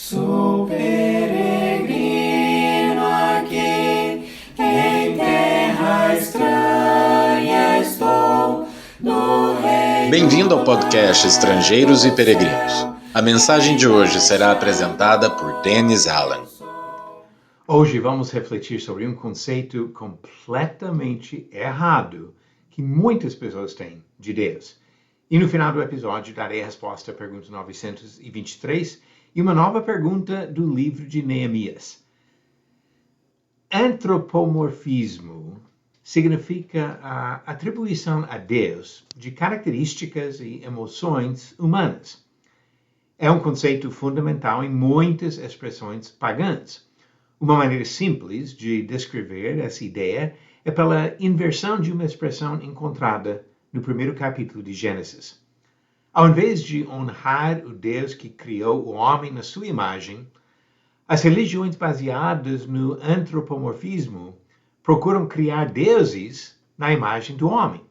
Sou peregrino aqui, em terra estranha estou, no reino. Bem-vindo ao podcast Estrangeiros e Peregrinos. A mensagem de hoje será apresentada por Dennis Allen. Hoje vamos refletir sobre um conceito completamente errado que muitas pessoas têm de Deus. E no final do episódio darei a resposta à pergunta 923 e uma nova pergunta do livro de Neemias. Antropomorfismo significa a atribuição a Deus de características e emoções humanas. É um conceito fundamental em muitas expressões pagãs. Uma maneira simples de descrever essa ideia é pela inversão de uma expressão encontrada no primeiro capítulo de Gênesis. Ao invés de honrar o Deus que criou o homem na sua imagem, as religiões baseadas no antropomorfismo procuram criar deuses na imagem do homem,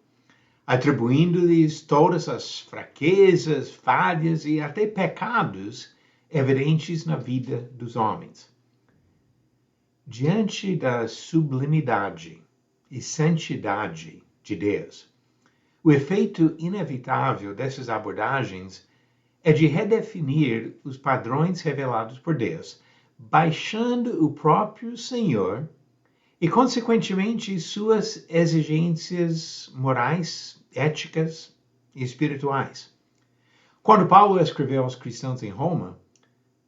atribuindo-lhes todas as fraquezas, falhas e até pecados evidentes na vida dos homens. Diante da sublimidade e santidade de Deus, o efeito inevitável dessas abordagens é de redefinir os padrões revelados por Deus, baixando o próprio Senhor e, consequentemente, suas exigências morais, éticas e espirituais. Quando Paulo escreveu aos cristãos em Roma,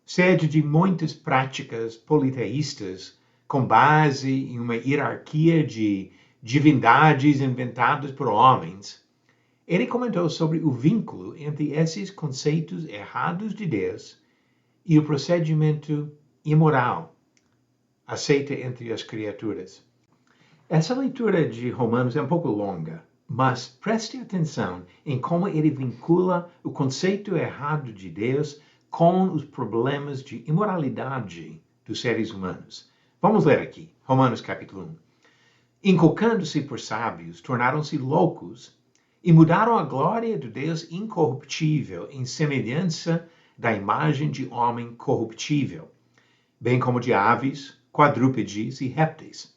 sede de muitas práticas politeístas com base em uma hierarquia de divindades inventadas por homens, ele comentou sobre o vínculo entre esses conceitos errados de Deus e o procedimento imoral aceito entre as criaturas. Essa leitura de Romanos é um pouco longa, mas preste atenção em como ele vincula o conceito errado de Deus com os problemas de imoralidade dos seres humanos. Vamos ler aqui, Romanos capítulo 1. Inculcando-se por sábios, tornaram-se loucos e mudaram a glória do Deus incorruptível em semelhança da imagem de homem corruptível, bem como de aves, quadrúpedes e répteis.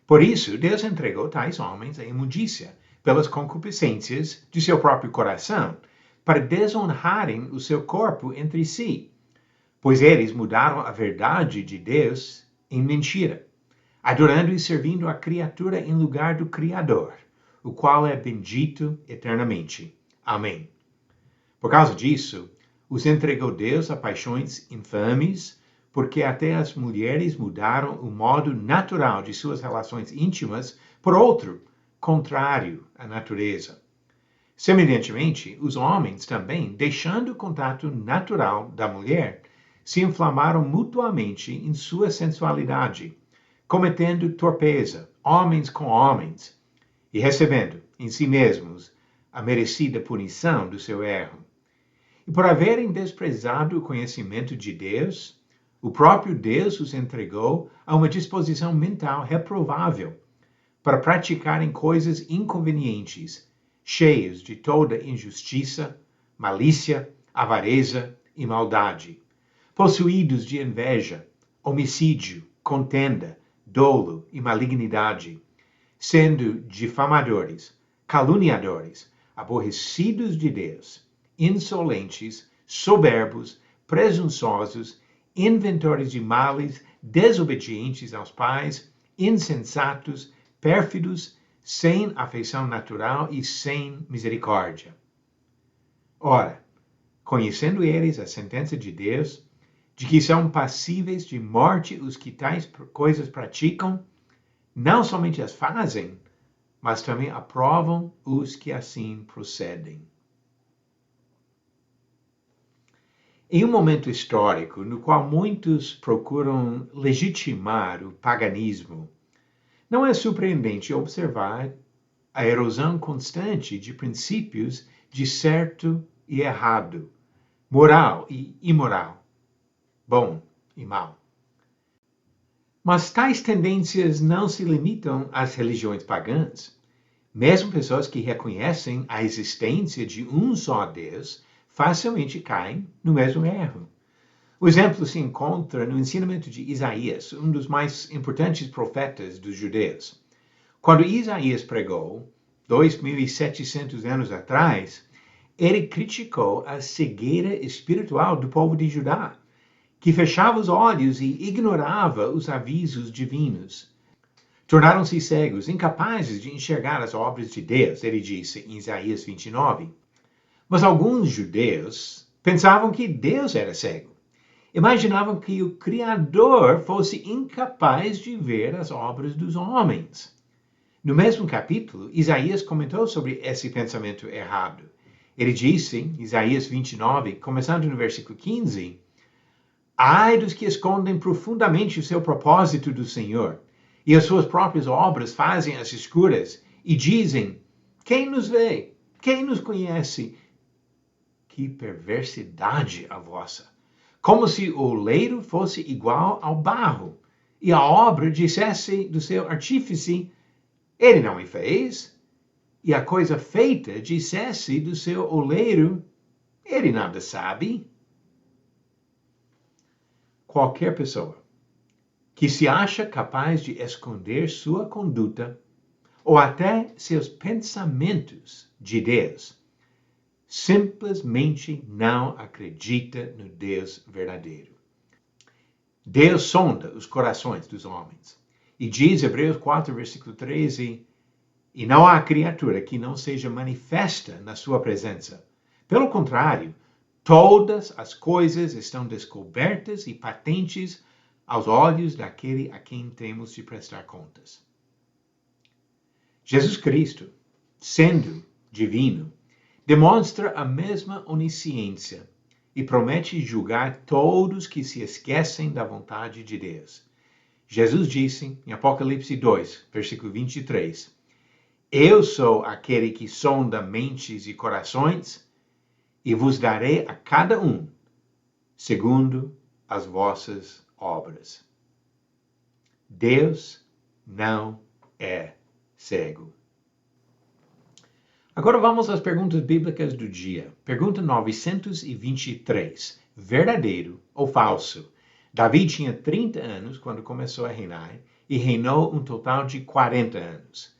Por isso, Deus entregou tais homens à imundícia pelas concupiscências de seu próprio coração, para desonrarem o seu corpo entre si, pois eles mudaram a verdade de Deus em mentira, adorando e servindo a criatura em lugar do Criador, o qual é bendito eternamente. Amém. Por causa disso, os entregou Deus a paixões infames, porque até as mulheres mudaram o modo natural de suas relações íntimas por outro, contrário à natureza. Semelhantemente, os homens também, deixando o contato natural da mulher, se inflamaram mutuamente em sua sensualidade, cometendo torpeza, homens com homens, e recebendo em si mesmos a merecida punição do seu erro. E por haverem desprezado o conhecimento de Deus, o próprio Deus os entregou a uma disposição mental reprovável, para praticarem coisas inconvenientes, cheios de toda injustiça, malícia, avareza e maldade, possuídos de inveja, homicídio, contenda, dolo e malignidade, sendo difamadores, caluniadores, aborrecidos de Deus, insolentes, soberbos, presunçosos, inventores de males, desobedientes aos pais, insensatos, pérfidos, sem afeição natural e sem misericórdia. Ora, conhecendo eles a sentença de Deus, de que são passíveis de morte os que tais coisas praticam, não somente as fazem, mas também aprovam os que assim procedem. Em um momento histórico no qual muitos procuram legitimar o paganismo, não é surpreendente observar a erosão constante de princípios de certo e errado, moral e imoral, bom e mal. Mas tais tendências não se limitam às religiões pagãs. Mesmo pessoas que reconhecem a existência de um só Deus facilmente caem no mesmo erro. O exemplo se encontra no ensinamento de Isaías, um dos mais importantes profetas dos judeus. Quando Isaías pregou, 2.700 anos atrás, ele criticou a cegueira espiritual do povo de Judá, que fechava os olhos e ignorava os avisos divinos. Tornaram-se cegos, incapazes de enxergar as obras de Deus, ele disse em Isaías 29. Mas alguns judeus pensavam que Deus era cego. Imaginavam que o Criador fosse incapaz de ver as obras dos homens. No mesmo capítulo, Isaías comentou sobre esse pensamento errado. Ele disse, em Isaías 29, começando no versículo 15, ai dos que escondem profundamente o seu propósito do Senhor, e as suas próprias obras fazem as escuras, e dizem, quem nos vê? Quem nos conhece? Que perversidade a vossa! Como se o oleiro fosse igual ao barro, e a obra dissesse do seu artífice, ele não me fez, e a coisa feita dissesse do seu oleiro, ele nada sabe. Qualquer pessoa que se acha capaz de esconder sua conduta ou até seus pensamentos de Deus, simplesmente não acredita no Deus verdadeiro. Deus sonda os corações dos homens. E diz Hebreus 4, versículo 13, e não há criatura que não seja manifesta na sua presença. Pelo contrário, todas as coisas estão descobertas e patentes aos olhos daquele a quem temos de prestar contas. Jesus Cristo, sendo divino, demonstra a mesma onisciência e promete julgar todos que se esquecem da vontade de Deus. Jesus disse em Apocalipse 2, versículo 23, eu sou aquele que sonda mentes e corações e vos darei a cada um segundo as vossas obras. Deus não é cego. Agora vamos às perguntas bíblicas do dia. Pergunta 923. Verdadeiro ou falso? Davi tinha 30 anos quando começou a reinar e reinou um total de 40 anos.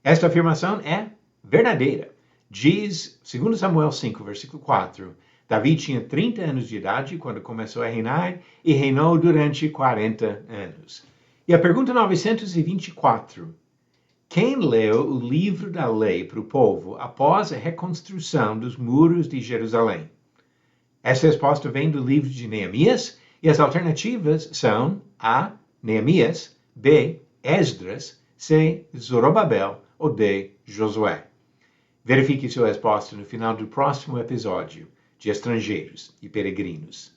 Esta afirmação é verdadeira. Diz, 2 Samuel 5, versículo 4, Davi tinha 30 anos de idade quando começou a reinar e reinou durante 40 anos. E a pergunta 924. Quem leu o livro da lei para o povo após a reconstrução dos muros de Jerusalém? Essa resposta vem do livro de Neemias e as alternativas são A. Neemias, B. Esdras, C. Zorobabel ou D. Josué. Verifique sua resposta no final do próximo episódio de Estrangeiros e Peregrinos.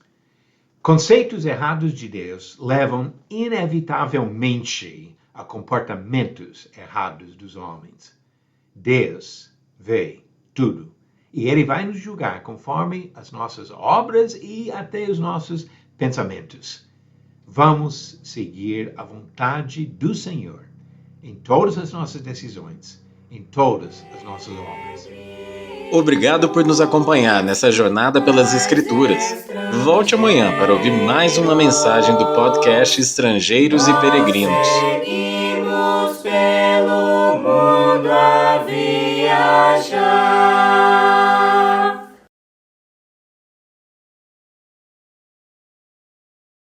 Conceitos errados de Deus levam inevitavelmente a comportamentos errados dos homens. Deus vê tudo e Ele vai nos julgar conforme as nossas obras e até os nossos pensamentos. Vamos seguir a vontade do Senhor em todas as nossas decisões, em todas as nossas obras. Obrigado por nos acompanhar nessa jornada pelas Escrituras. Volte amanhã para ouvir mais uma mensagem do podcast Estrangeiros e Peregrinos. Seguimos pelo mundo a viajar.